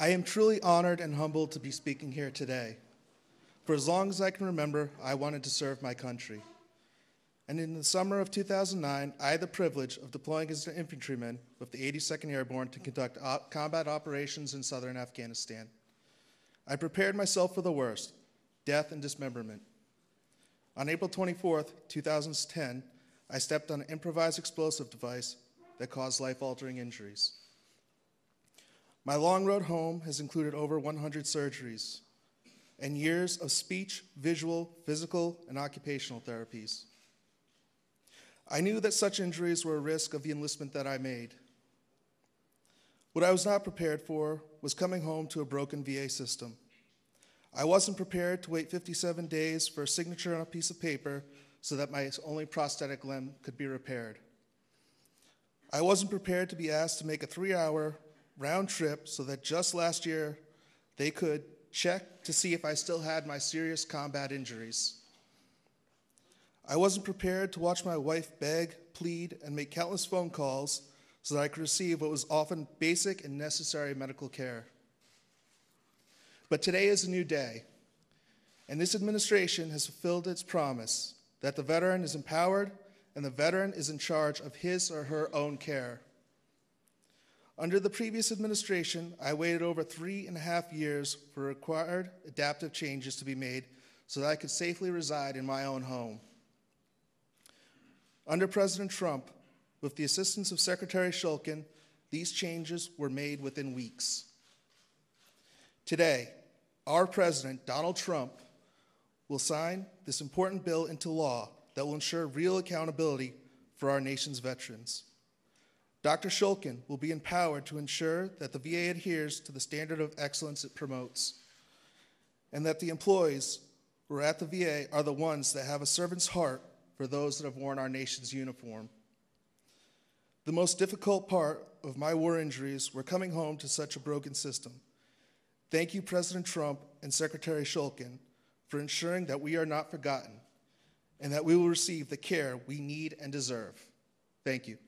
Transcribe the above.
I am truly honored and humbled to be speaking here today. For as long as I can remember, I wanted to serve my country. And in the summer of 2009, I had the privilege of deploying as an infantryman with the 82nd Airborne to conduct combat operations in southern Afghanistan. I prepared myself for the worst, death and dismemberment. On April 24th, 2010, I stepped on an improvised explosive device that caused life-altering injuries. My long road home has included over 100 surgeries and years of speech, visual, physical, and occupational therapies. I knew that such injuries were a risk of the enlistment that I made. What I was not prepared for was coming home to a broken VA system. I wasn't prepared to wait 57 days for a signature on a piece of paper so that my only prosthetic limb could be repaired. I wasn't prepared to be asked to make a 3-hour round trip so that just last year they could check to see if I still had my serious combat injuries. I wasn't prepared to watch my wife beg, plead, and make countless phone calls so that I could receive what was often basic and necessary medical care. But today is a new day, and this administration has fulfilled its promise that the veteran is empowered and the veteran is in charge of his or her own care. Under the previous administration, I waited over 3.5 years for required adaptive changes to be made so that I could safely reside in my own home. Under President Trump, with the assistance of Secretary Shulkin, these changes were made within weeks. Today, our President, Donald Trump, will sign this important bill into law that will ensure real accountability for our nation's veterans. Dr. Shulkin will be empowered to ensure that the VA adheres to the standard of excellence it promotes, and that the employees who are at the VA are the ones that have a servant's heart for those that have worn our nation's uniform. The most difficult part of my war injuries were coming home to such a broken system. Thank you, President Trump and Secretary Shulkin, for ensuring that we are not forgotten and that we will receive the care we need and deserve. Thank you.